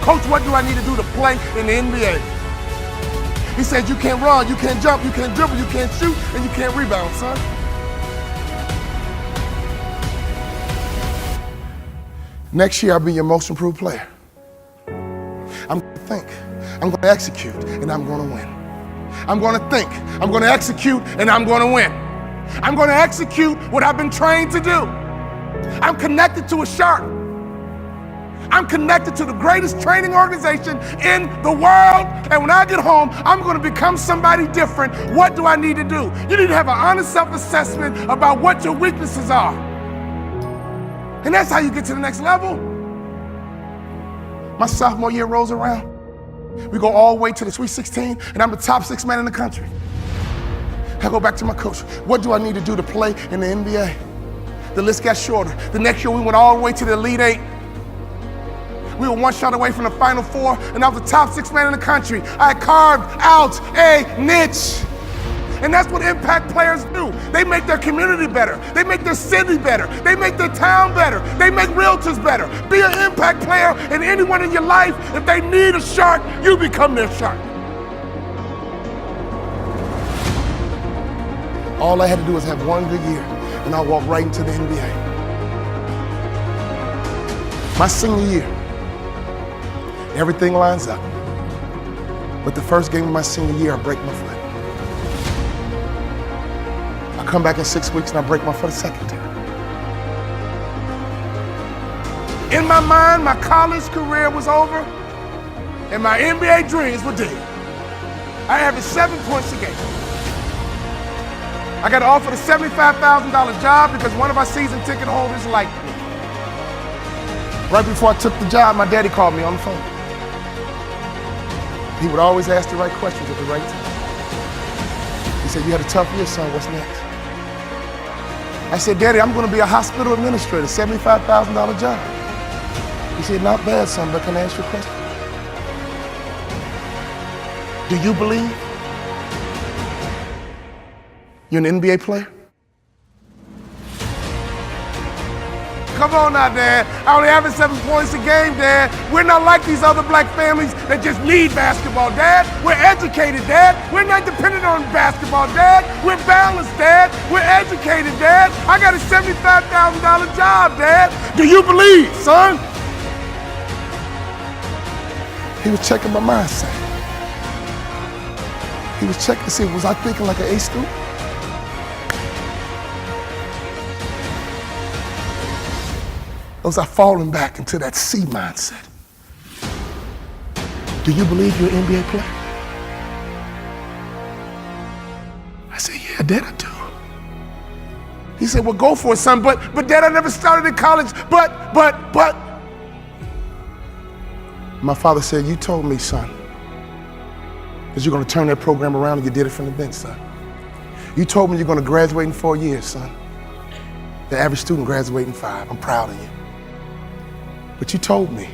Coach, what do I need to do to play in the NBA? He said, you can't run, you can't jump, you can't dribble, you can't shoot, and you can't rebound, son. Next year, I'll be your most improved player. I'm going to think, I'm going to execute, and I'm going to win. I'm going to think, I'm going to execute, and I'm going to win. I'm going to execute what I've been trained to do. I'm connected to a shark. I'm connected to the greatest training organization in the world. And when I get home, I'm going to become somebody different. What do I need to do? You need to have an honest self-assessment about what your weaknesses are. And that's how you get to the next level. My sophomore year rolls around. We go all the way to the Sweet 16, and I'm the top 6 man in the country. I go back to my coach. What do I need to do to play in the NBA? The list got shorter. The next year, we went all the way to the Elite 8. We were one shot away from the Final Four, and I was the top 6 man in the country. I carved out a niche. And that's what impact players do. They make their community better. They make their city better. They make their town better. They make realtors better. Be an impact player, and anyone in your life, if they need a shark, you become their shark. All I had to do was have one good year, and I'll walk right into the NBA. My senior year, everything lines up. But the first game of my senior year, I break my foot. I come back in 6 weeks and I break my foot a second time. In my mind, my college career was over and my NBA dreams were dead. I averaged 7 points a game. I got offered a $75,000 job because one of our season ticket holders liked me. Right before I took the job, my daddy called me on the phone. He would always ask the right questions at the right time. He said, you had a tough year, son, what's next? I said, Daddy, I'm going to be a hospital administrator, $75,000 job. He said, not bad, son, but can I ask you a question? Do you believe you're an NBA player? Come on now, Dad. I only average 7 points a game, Dad. We're not like these other black families that just need basketball, Dad. We're educated, Dad. We're not dependent on basketball, Dad. We're balanced, Dad. We're educated, Dad. I got a $75,000 job, Dad. Do you believe, son? He was checking my mindset. He was checking to see, was I thinking like an A student? Or was I falling back into that C mindset? Do you believe you're an NBA player? I said, yeah, Dad, I do. He said, well, go for it, son, but Dad, I never started in college, but. My father said, you told me, son, that you're gonna turn that program around and you did it from the bench, son. You told me you're gonna graduate in 4 years, son. The average student graduates in 5. I'm proud of you. But you told me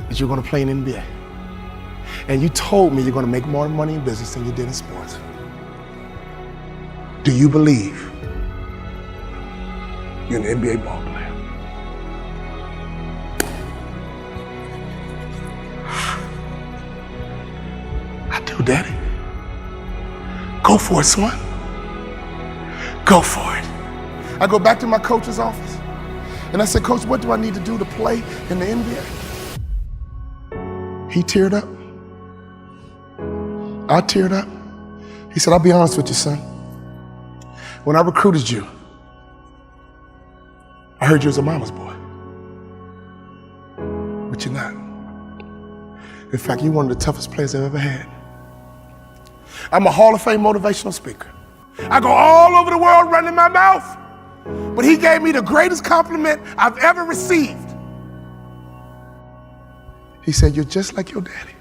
that you're going to play in NBA. And you told me you're going to make more money in business than you did in sports. Do you believe you're an NBA ball player? I do, Daddy. Go for it, son. Go for it. I go back to my coach's office. And I said, Coach, what do I need to do to play in the NBA? He teared up. I teared up. He said, I'll be honest with you, son. When I recruited you, I heard you was a mama's boy. But you're not. In fact, you're one of the toughest players I've ever had. I'm a Hall of Fame motivational speaker. I go all over the world running my mouth. But he gave me the greatest compliment I've ever received. He said, you're just like your daddy.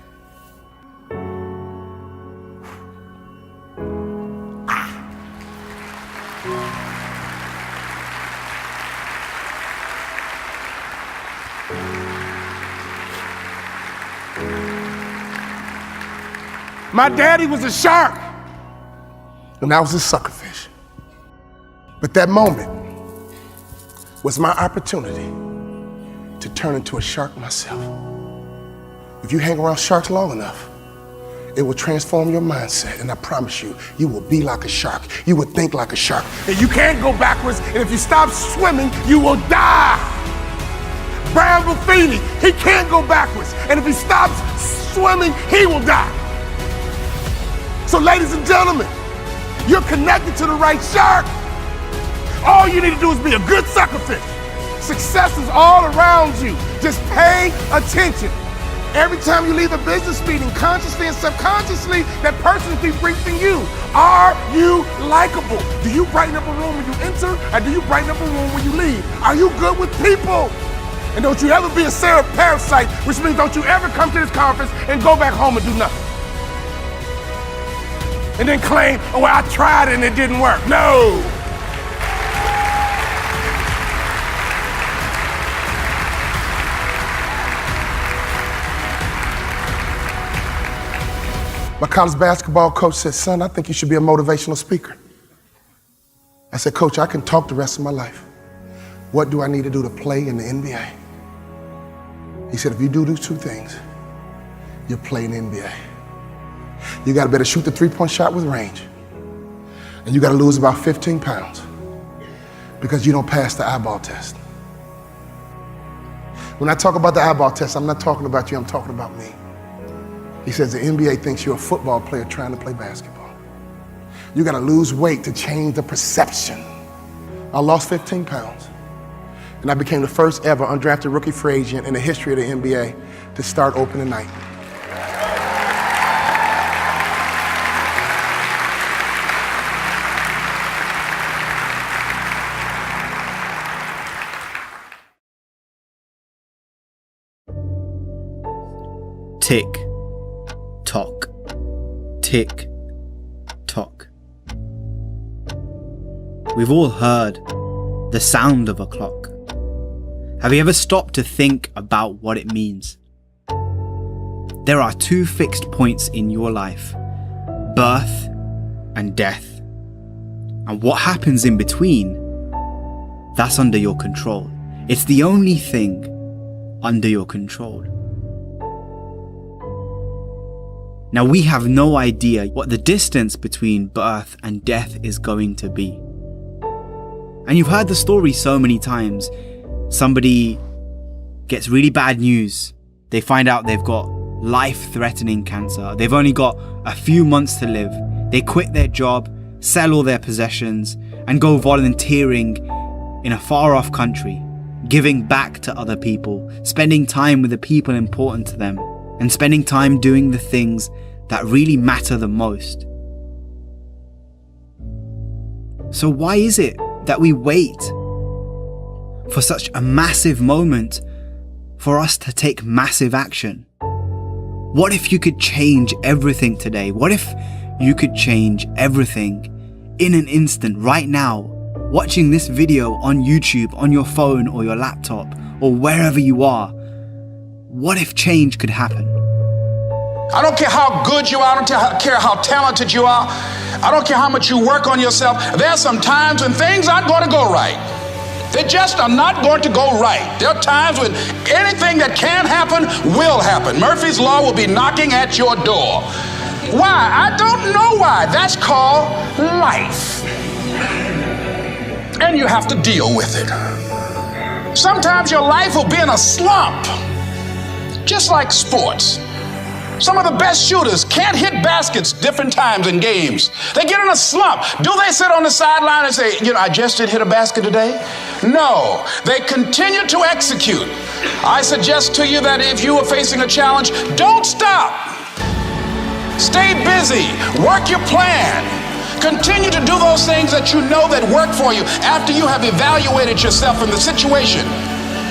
My daddy was a shark, and I was a suckerfish. But that moment was my opportunity to turn into a shark myself. If you hang around sharks long enough, it will transform your mindset, and I promise you, you will be like a shark. You will think like a shark. And you can't go backwards, and if you stop swimming, you will die. Brian Buffini, he can't go backwards, and if he stops swimming, he will die. So ladies and gentlemen, you're connected to the right shark. All you need to do is be a good sucker fish. Success is all around you. Just pay attention. Every time you leave a business meeting, consciously and subconsciously, that person is debriefing you. Are you likable? Do you brighten up a room when you enter, or do you brighten up a room when you leave? Are you good with people? And don't you ever be a Sarah parasite, which means don't you ever come to this conference and go back home and do nothing. And then claim, oh, well, I tried and it didn't work. No. My college basketball coach said, son, I think you should be a motivational speaker. I said, Coach, I can talk the rest of my life. What do I need to do to play in the NBA? He said, if you do these two things, you'll play in the NBA. You got to better shoot the three-point shot with range. And you got to lose about 15 pounds because you don't pass the eyeball test. When I talk about the eyeball test, I'm not talking about you, I'm talking about me. He says the NBA thinks you're a football player trying to play basketball. You got to lose weight to change the perception. I lost 15 pounds, and I became the first ever undrafted rookie free agent in the history of the NBA to start opening night. Tick, tock, tick, tock. We've all heard the sound of a clock. Have you ever stopped to think about what it means? There are two fixed points in your life, birth and death. And what happens in between, that's under your control. It's the only thing under your control. Now, we have no idea what the distance between birth and death is going to be. And you've heard the story so many times. Somebody gets really bad news. They find out they've got life-threatening cancer. They've only got a few months to live. They quit their job, sell all their possessions, and go volunteering in a far-off country, giving back to other people, spending time with the people important to them, and spending time doing the things that really matter the most. So why is it that we wait for such a massive moment for us to take massive action? What if you could change everything today? What if you could change everything in an instant, right now, watching this video on YouTube, on your phone or your laptop, or wherever you are? What if change could happen? I don't care how good you are, I don't care how talented you are, I don't care how much you work on yourself. There are some times when things aren't going to go right. They just are not going to go right. There are times when anything that can happen will happen. Murphy's Law will be knocking at your door. Why? I don't know why. That's called life. And you have to deal with it. Sometimes your life will be in a slump, just like sports. Some of the best shooters can't hit baskets different times in games. They get in a slump. Do they sit on the sideline and say, I just didn't hit a basket today? No, they continue to execute. I suggest to you that if you are facing a challenge, don't stop. Stay busy, work your plan. Continue to do those things that you know that work for you after you have evaluated yourself in the situation.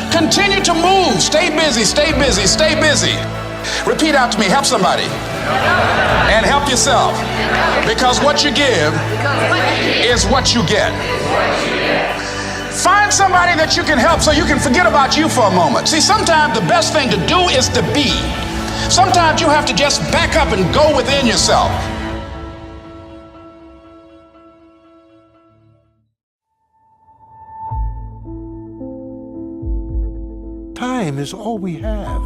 Continue to move, stay busy, stay busy, stay busy. Repeat out to me, help somebody. And help yourself. Because what you give is what you get. Find somebody that you can help so you can forget about you for a moment. See, sometimes the best thing to do is to be. Sometimes you have to just back up and go within yourself. Time is all we have.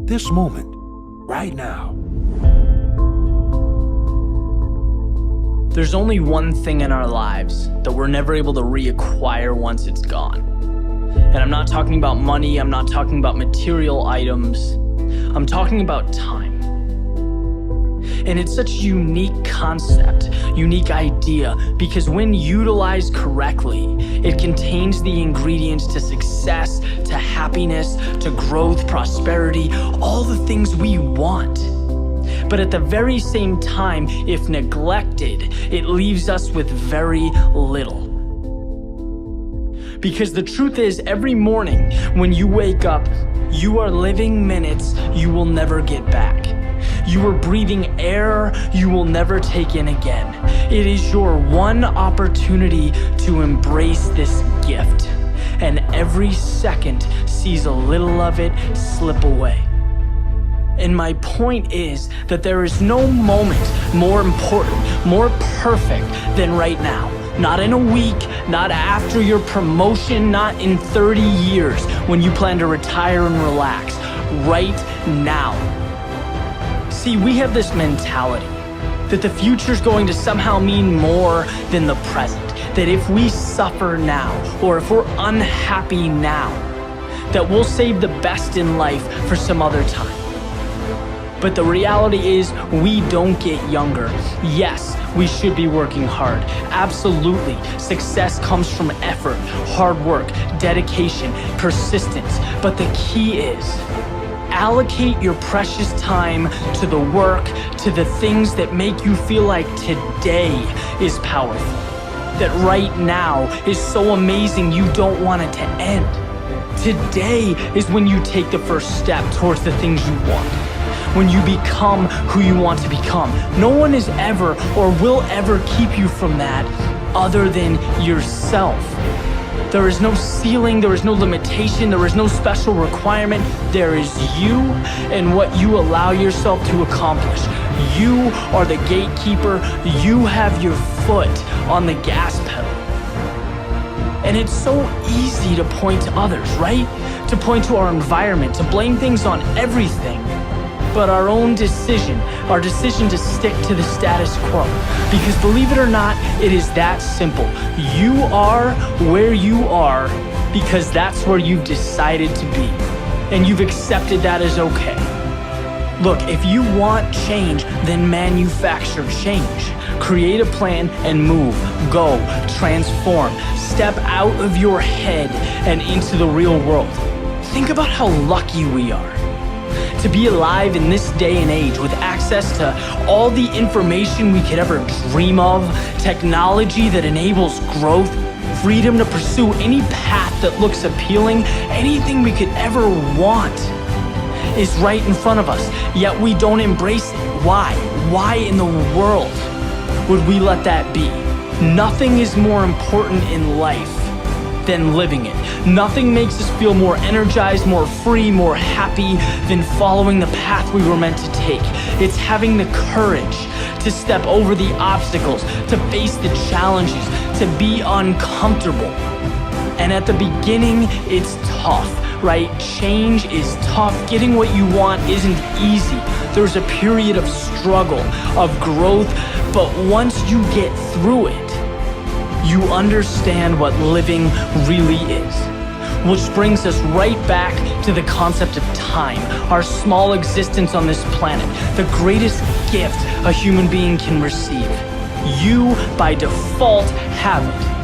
this moment, right now. There's only one thing in our lives that we're never able to reacquire once it's gone. And I'm not talking about money, I'm not talking about material items, I'm talking about time. And it's such a unique concept, unique idea, because when utilized correctly, it contains the ingredients to success, to happiness, to growth, prosperity, all the things we want. But at the very same time, if neglected, it leaves us with very little. Because the truth is, every morning when you wake up, you are living minutes you will never get back. You are breathing air you will never take in again. It is your one opportunity to embrace this gift, and every second sees a little of it slip away. And my point is that there is no moment more important, more perfect than right now. Not in a week, not after your promotion, not in 30 years when you plan to retire and relax. Right now. See, we have this mentality that the future's going to somehow mean more than the present. That if we suffer now, or if we're unhappy now, that we'll save the best in life for some other time. But the reality is, we don't get younger. Yes, we should be working hard. Absolutely. Success comes from effort, hard work, dedication, persistence. But the key is, allocate your precious time to the work, to the things that make you feel like today is powerful. That right now is so amazing you don't want it to end. Today is when you take the first step towards the things you want. When you become who you want to become. No one is ever or will ever keep you from that other than yourself. There is no ceiling, there is no limitation, there is no special requirement. There is you and what you allow yourself to accomplish. You are the gatekeeper. You have your foot on the gas pedal. And it's so easy to point to others, right? To point to our environment, to blame things on everything. But our own decision, our decision to stick to the status quo. Because believe it or not, it is that simple. You are where you are because that's where you've decided to be. And you've accepted that as okay. Look, if you want change, then manufacture change. Create a plan and move, go, transform. Step out of your head and into the real world. Think about how lucky we are to be alive in this day and age with access to all the information we could ever dream of, technology that enables growth, freedom to pursue any path that looks appealing, anything we could ever want is right in front of us, yet we don't embrace it. Why? Why in the world would we let that be? Nothing is more important in life than living it. Nothing makes us feel more energized, more free, more happy than following the path we were meant to take. It's having the courage to step over the obstacles, to face the challenges, to be uncomfortable. And at the beginning, it's tough, right? Change is tough. Getting what you want isn't easy. There's a period of struggle, of growth, but once you get through it, you understand what living really is. Which brings us right back to the concept of time, our small existence on this planet, the greatest gift a human being can receive. You, by default, have it.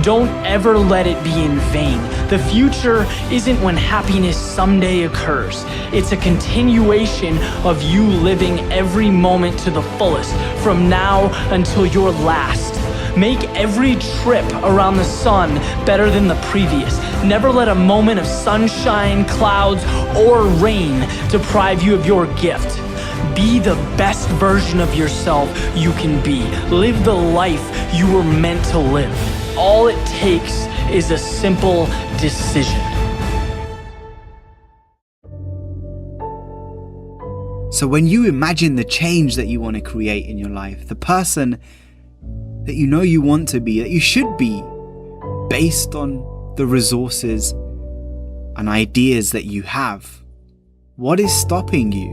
Don't ever let it be in vain. The future isn't when happiness someday occurs. It's a continuation of you living every moment to the fullest, from now until your last. Make every trip around the sun better than the previous. Never let a moment of sunshine, clouds, or rain deprive you of your gift. Be the best version of yourself you can be. Live the life you were meant to live. All it takes is a simple decision. So when you imagine the change that you want to create in your life, the person that you know you want to be, that you should be, based on the resources and ideas that you have, What is stopping you?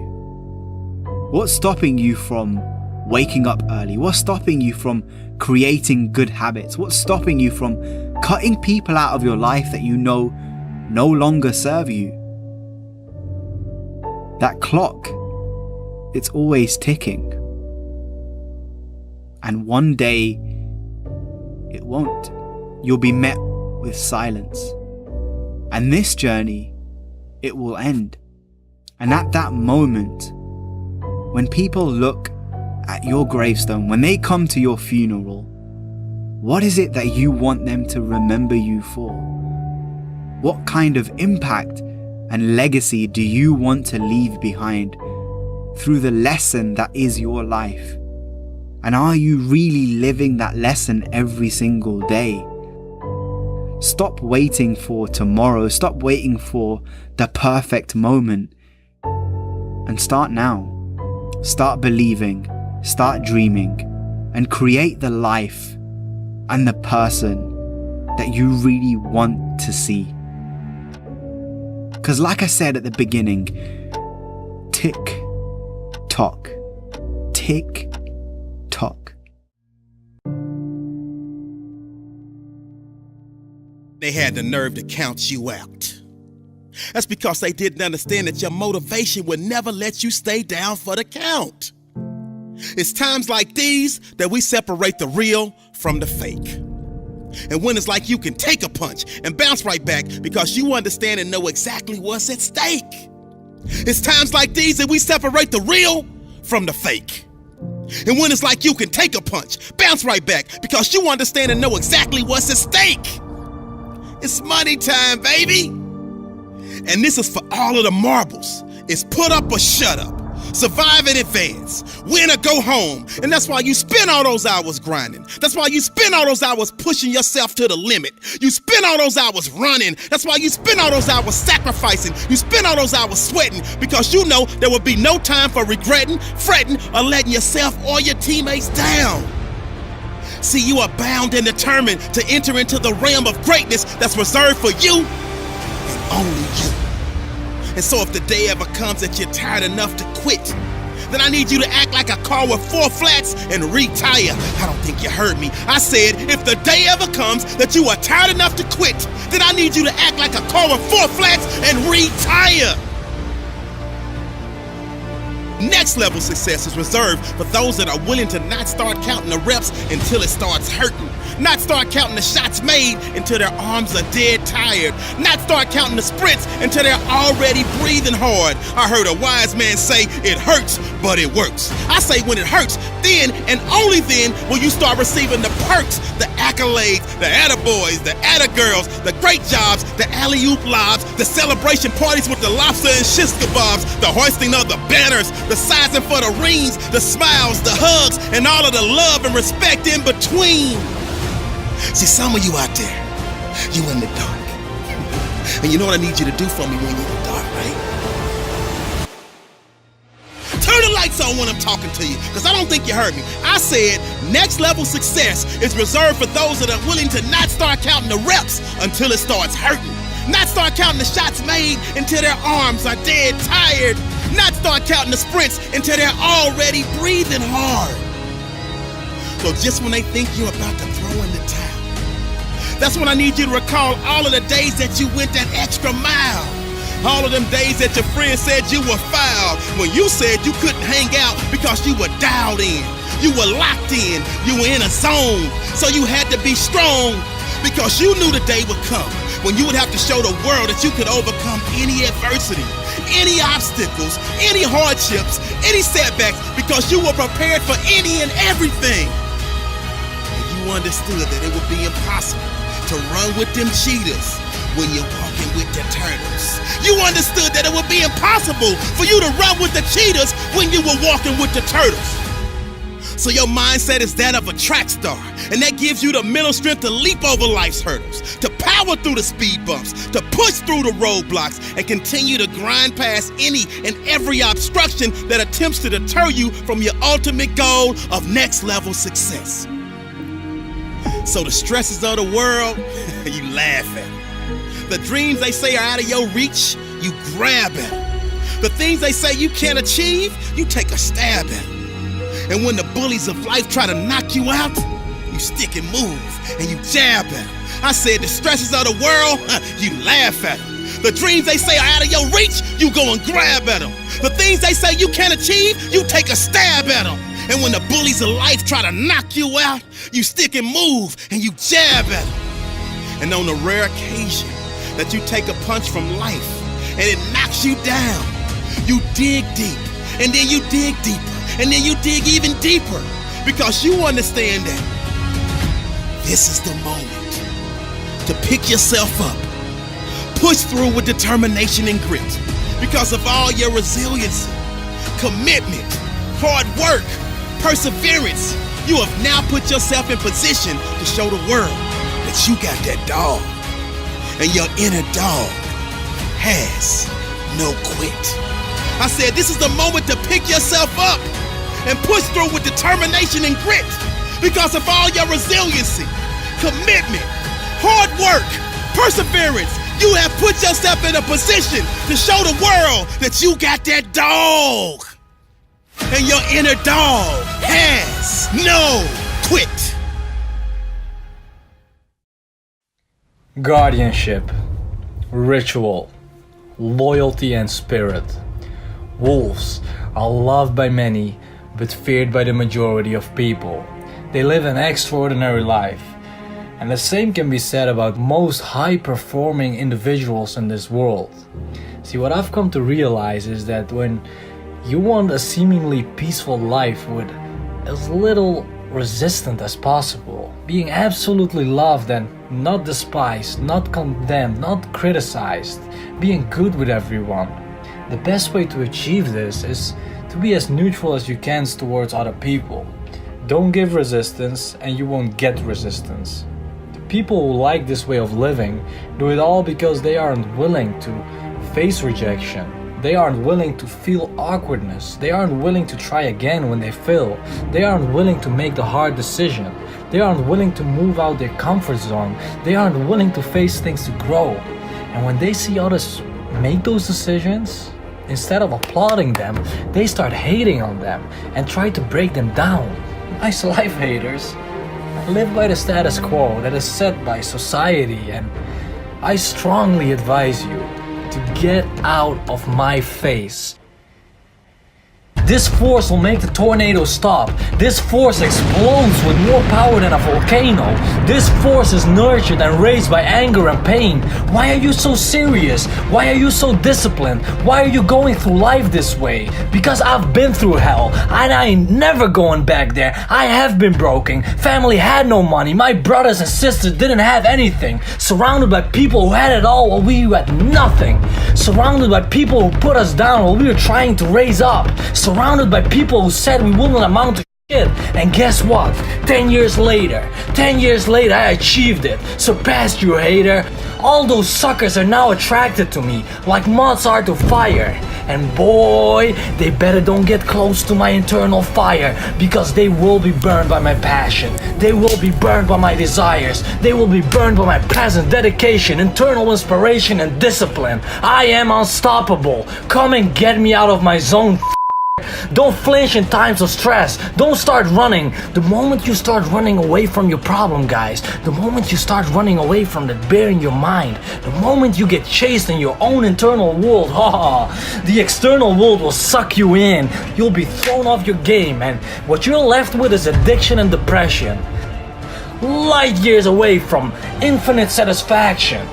What's stopping you from waking up early? What's stopping you from creating good habits? What's stopping you from cutting people out of your life that you know no longer serve you? That clock, it's always ticking. And one day, it won't. You'll be met with silence. And this journey, it will end. And at that moment, when people look at your gravestone, when they come to your funeral, what is it that you want them to remember you for? What kind of impact and legacy do you want to leave behind through the lesson that is your life? And are you really living that lesson every single day? Stop waiting for tomorrow. Stop waiting for the perfect moment. And start now. Start believing. Start dreaming. And create the life and the person that you really want to see. Because like I said at the beginning, tick, tock, tick, tock. They had the nerve to count you out. That's because they didn't understand that your motivation would never let you stay down for the count. It's times like these that we separate the real from the fake. And when it's like you can take a punch and bounce right back because you understand and know exactly what's at stake. It's times like these that we separate the real from the fake. And when it's like you can take a punch, bounce right back because you understand and know exactly what's at stake. It's money time, baby. And this is for all of the marbles. It's put up or shut up. Survive in advance, win or go home. And that's why you spend all those hours grinding. That's why you spend all those hours pushing yourself to the limit. You spend all those hours running. That's why you spend all those hours sacrificing. You spend all those hours sweating because you know there will be no time for regretting, fretting, or letting yourself or your teammates down. See, you are bound and determined to enter into the realm of greatness that's reserved for you and only you. And so if the day ever comes that you're tired enough to quit, then I need you to act like a car with 4 flats and retire. I don't think you heard me. I said, if the day ever comes that you are tired enough to quit, then I need you to act like a car with 4 flats and retire. Next level success is reserved for those that are willing to not start counting the reps until it starts hurting. Not start counting the shots made until their arms are dead tired. Not start counting the sprints until they're already breathing hard. I heard a wise man say, it hurts, but it works. I say when it hurts, then and only then will you start receiving the perks, the accolades, the attaboys, the attagirls, the great jobs, the alley-oop lobs, the celebration parties with the lobster and shish kebabs, the hoisting of the banners, the sizing for the rings, the smiles, the hugs, and all of the love and respect in between. See, some of you out there, you in the dark. And you know what I need you to do for me when you're in the dark, right? Turn the lights on when I'm talking to you, because I don't think you heard me. I said next level success is reserved for those that are willing to not start counting the reps until it starts hurting. Not start counting the shots made until their arms are dead tired. Not start counting the sprints until they're already breathing hard. So just when they think you're about to throw in the towel, that's when I need you to recall all of the days that you went that extra mile. All of them days that your friends said you were foul, when you said you couldn't hang out because you were dialed in. You were locked in. You were in a zone. So you had to be strong because you knew the day would come when you would have to show the world that you could overcome any adversity, any obstacles, any hardships, any setbacks, because you were prepared for any and everything. And you understood that it would be impossible to run with them cheetahs when you're walking with the turtles. You understood that it would be impossible for you to run with the cheetahs when you were walking with the turtles. So your mindset is that of a track star, and that gives you the mental strength to leap over life's hurdles, to power through the speed bumps, to push through the roadblocks, and continue to grind past any and every obstruction that attempts to deter you from your ultimate goal of next level success. So the stresses of the world, you laugh at them. The dreams they say are out of your reach, you grab at them. The things they say you can't achieve, you take a stab at them. And when the bullies of life try to knock you out, you stick and move and you jab at them. I said the stresses of the world, you laugh at them. The dreams they say are out of your reach, you go and grab at them. The things they say you can't achieve, you take a stab at them. And when the bullies of life try to knock you out, you stick and move and you jab at them. And on the rare occasion that you take a punch from life and it knocks you down, you dig deep, and then you dig deeper, and then you dig even deeper, because you understand that this is the moment to pick yourself up, push through with determination and grit, because of all your resilience, commitment, hard work, perseverance. You have now put yourself in position to show the world that you got that dog, and your inner dog has no quit. I said this is the moment to pick yourself up and push through with determination and grit, because of all your resiliency, commitment, hard work, perseverance. You have put yourself in a position to show the world that you got that dog, and your inner dog has no quit. Guardianship, ritual, loyalty and spirit. Wolves are loved by many, but feared by the majority of people. They live an extraordinary life. And the same can be said about most high-performing individuals in this world. See, what I've come to realize is that when you want a seemingly peaceful life with as little resistance as possible, being absolutely loved and not despised, not condemned, not criticized, being good with everyone, the best way to achieve this is to be as neutral as you can towards other people. Don't give resistance and you won't get resistance. People who like this way of living do it all because they aren't willing to face rejection. They aren't willing to feel awkwardness. They aren't willing to try again when they fail. They aren't willing to make the hard decision. They aren't willing to move out their comfort zone. They aren't willing to face things to grow. And when they see others make those decisions, instead of applauding them, they start hating on them and try to break them down. Nice life, haters. Live by the status quo that is set by society, and I strongly advise you to get out of my face. This force will make the tornado stop. This force explodes with more power than a volcano. This force is nurtured and raised by anger and pain. Why are you so serious? Why are you so disciplined? Why are you going through life this way? Because I've been through hell and I ain't never going back there. I have been broken. Family had no money. My brothers and sisters didn't have anything. Surrounded by people who had it all while we had nothing. Surrounded by people who put us down while we were trying to raise up. Surrounded by people who said we wouldn't amount to shit. And guess what? 10 years later, I achieved it. Surpassed you, hater. All those suckers are now attracted to me, like moths are to fire. And boy, they better don't get close to my internal fire, because they will be burned by my passion. They will be burned by my desires. They will be burned by my present dedication, internal inspiration and discipline. I am unstoppable. Come and get me out of my zone. Don't flinch in times of stress. Don't start running. The moment you start running away from your problem, guys, the moment you start running away from that bear in your mind, the moment you get chased in your own internal world, the external world will suck you in. You'll be thrown off your game, and what you're left with is addiction and depression. Light years away from infinite satisfaction.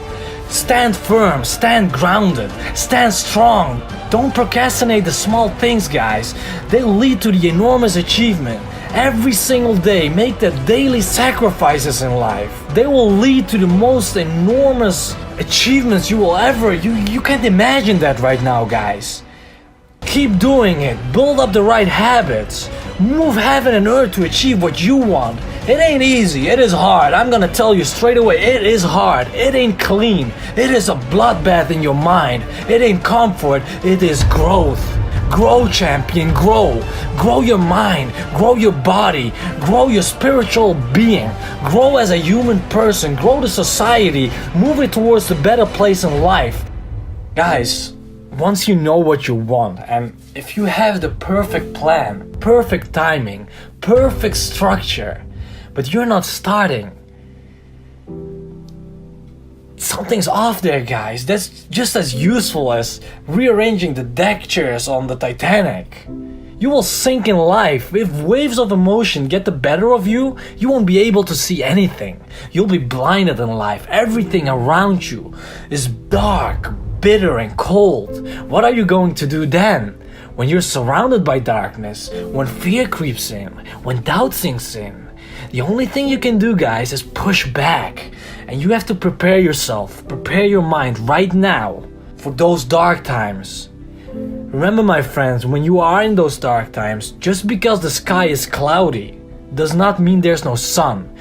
Stand firm, stand grounded, stand strong. Don't procrastinate the small things, guys. They lead to the enormous achievement. Every single day, make the daily sacrifices in life. They will lead to the most enormous achievements you will ever. You can't imagine that right now, guys. Keep doing it. Build up the right habits. Move heaven and earth to achieve what you want. It ain't easy, it is hard. I'm gonna tell you straight away, it is hard. It ain't clean. It is a bloodbath in your mind. It ain't comfort, it is growth. Grow, champion, grow. Grow your mind, grow your body, grow your spiritual being. Grow as a human person, grow the society, move it towards the better place in life. Guys, once you know what you want, and if you have the perfect plan, perfect timing, perfect structure, but you're not starting, something's off there, guys. That's just as useful as rearranging the deck chairs on the Titanic. You will sink in life. If waves of emotion get the better of you, you won't be able to see anything. You'll be blinded in life. Everything around you is dark, bitter, and cold. What are you going to do then? When you're surrounded by darkness, when fear creeps in, when doubt sinks in, the only thing you can do, guys, is push back. And you have to prepare yourself, prepare your mind right now for those dark times. Remember, my friends, when you are in those dark times, just because the sky is cloudy does not mean there's no sun.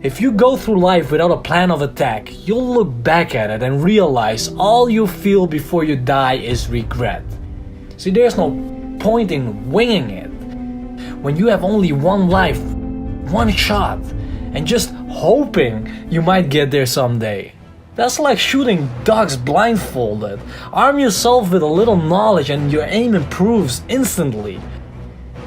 If you go through life without a plan of attack, you'll look back at it and realize all you feel before you die is regret. See, there's no point in winging it. When you have only one life, one shot, and just hoping you might get there someday. That's like shooting ducks blindfolded. Arm yourself with a little knowledge and your aim improves instantly.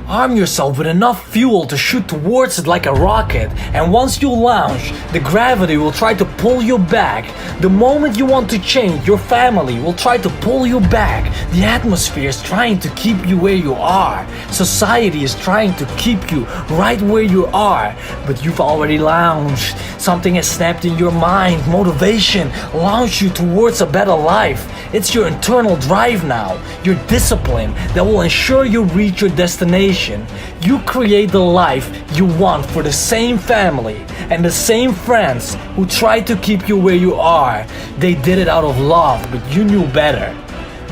Arm yourself with enough fuel to shoot towards it like a rocket, and once you launch, the gravity will try to pull you back. The moment you want to change, your family will try to pull you back. The atmosphere is trying to keep you where you are. Society is trying to keep you right where you are. But you've already launched. Something has snapped in your mind. Motivation launched you towards a better life. It's your internal drive now, your discipline that will ensure you reach your destination. You create the life you want for the same family and the same friends who try to keep you where you are. They did it out of love, but you knew better.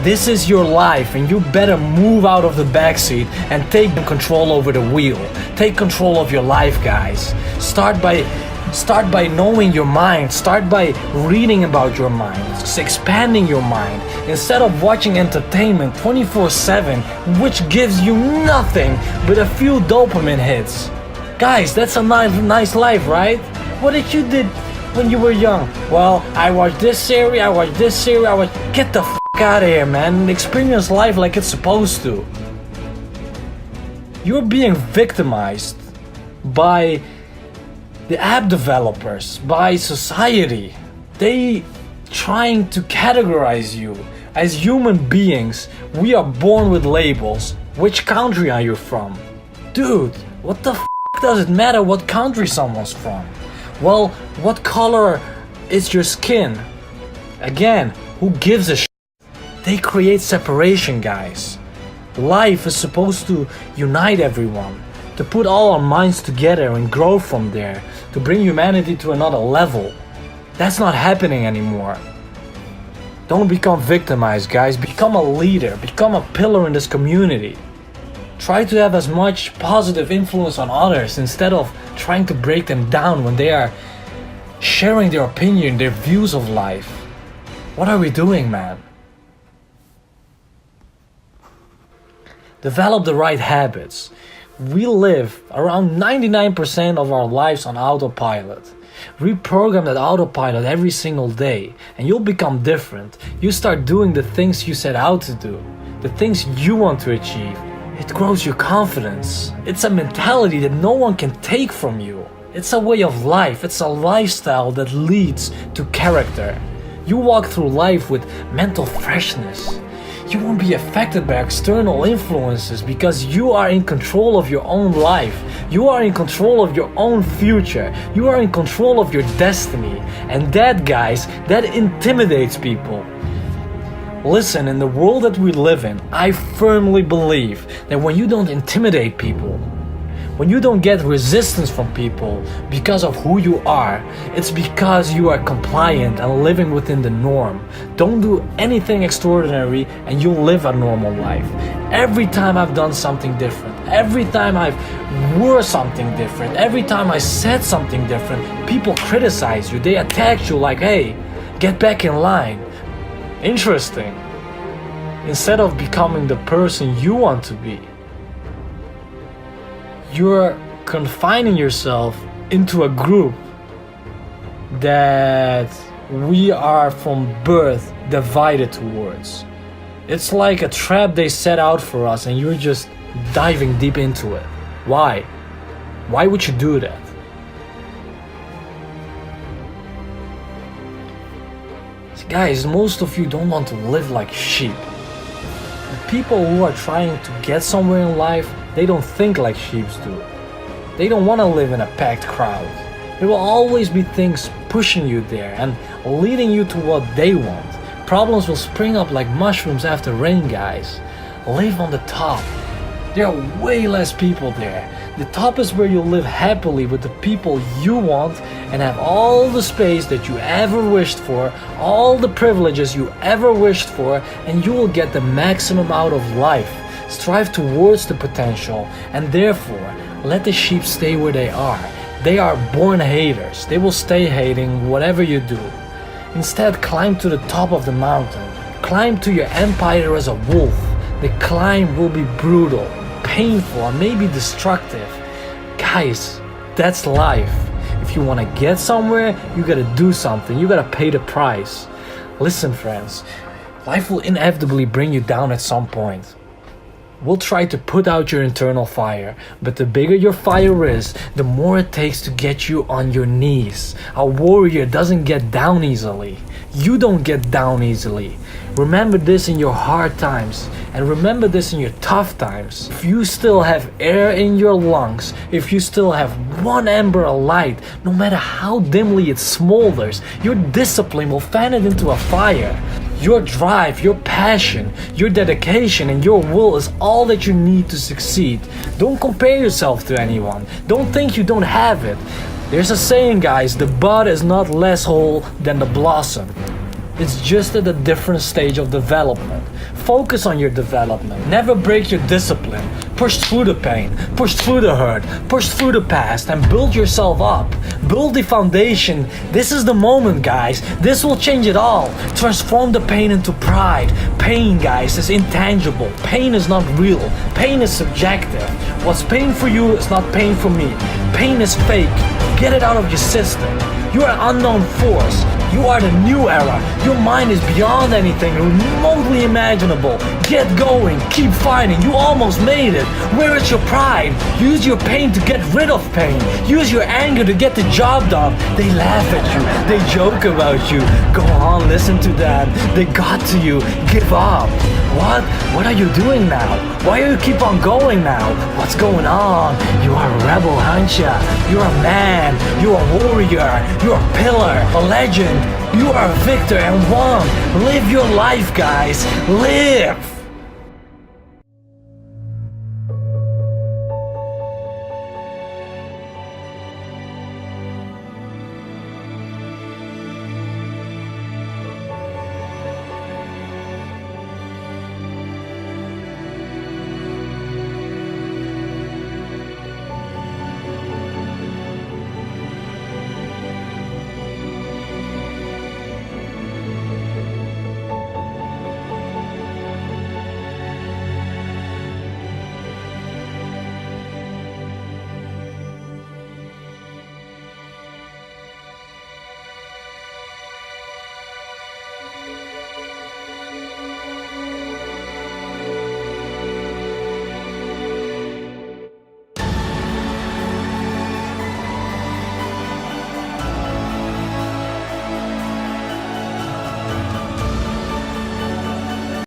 This is your life, and you better move out of the backseat and take control over the wheel. Take control of your life, guys. Start by knowing your mind. Start by reading about your mind. Just expanding your mind. Instead of watching entertainment 24/7, which gives you nothing but a few dopamine hits. Guys, that's a nice life, right? What did you do when you were young? Well, I watched this series, Get the f*** out of here, man. Experience life like it's supposed to. You're being victimized by the app developers, by society. They trying to categorize you. As human beings, we are born with labels. Which country are you from? Dude, what the f*** does it matter what country someone's from? Well, what color is your skin? Again, who gives a shit? They create separation, guys. Life is supposed to unite everyone, to put all our minds together and grow from there, to bring humanity to another level. That's not happening anymore. Don't become victimized, guys. Become a leader. Become a pillar in this community. Try to have as much positive influence on others instead of trying to break them down when they are sharing their opinion, their views of life. What are we doing, man? Develop the right habits. We live around 99% of our lives on autopilot. Reprogram that autopilot every single day and you'll become different. You start doing the things you set out to do, the things you want to achieve. It grows your confidence. It's a mentality that no one can take from you. It's a way of life. It's a lifestyle that leads to character. You walk through life with mental freshness. You won't be affected by external influences because you are in control of your own life. You are in control of your own future. You are in control of your destiny. And that, guys, that intimidates people. Listen, in the world that we live in, I firmly believe that when you don't intimidate people, when you don't get resistance from people because of who you are, it's because you are compliant and living within the norm. Don't do anything extraordinary and you'll live a normal life. Every time I've done something different, every time I've wore something different, every time I said something different, people criticize you. They attack you like, hey, get back in line. Interesting. Instead of becoming the person you want to be, you're confining yourself into a group that we are from birth divided towards. It's like a trap they set out for us and you're just diving deep into it. Why? Why would you do that? Guys, most of you don't want to live like sheep. The people who are trying to get somewhere in life, they don't think like sheep do. They don't want to live in a packed crowd. There will always be things pushing you there and leading you to what they want. Problems will spring up like mushrooms after rain, guys. Live on the top. There are way less people there. The top is where you'll live happily with the people you want and have all the space that you ever wished for, all the privileges you ever wished for, and you will get the maximum out of life. Strive towards the potential, and therefore, let the sheep stay where they are. They are born haters. They will stay hating whatever you do. Instead, climb to the top of the mountain. Climb to your empire as a wolf. The climb will be brutal, painful, and maybe destructive. Guys, that's life. If you want to get somewhere, you gotta do something. You gotta pay the price. Listen, friends, life will inevitably bring you down at some point. We'll try to put out your internal fire, but the bigger your fire is, the more it takes to get you on your knees. A warrior doesn't get down easily. You don't get down easily. Remember this in your hard times, and remember this in your tough times. If you still have air in your lungs, if you still have one ember of light, no matter how dimly it smolders, your discipline will fan it into a fire. Your drive, your passion, your dedication, and your will is all that you need to succeed. Don't compare yourself to anyone. Don't think you don't have it. There's a saying, guys, the bud is not less whole than the blossom. It's just at a different stage of development. Focus on your development. Never break your discipline. Push through the pain. Push through the hurt. Push through the past and build yourself up. Build the foundation. This is the moment, guys. This will change it all. Transform the pain into pride. Pain, guys, is intangible. Pain is not real. Pain is subjective. What's pain for you is not pain for me. Pain is fake. Get it out of your system. You are an unknown force. You are the new era. Your mind is beyond anything remotely imaginable. Get going. Keep fighting. You almost made it. Where is your pride? Use your pain to get rid of pain. Use your anger to get the job done. They laugh at you. They joke about you. Go on, listen to them. They got to you. Give up. What? What are you doing now? Why do you keep on going now? What's going on? You are a rebel, aren't ya? You're a man. You're a warrior. You're a pillar. A legend. You are a victor and one. Live your life, guys. Live!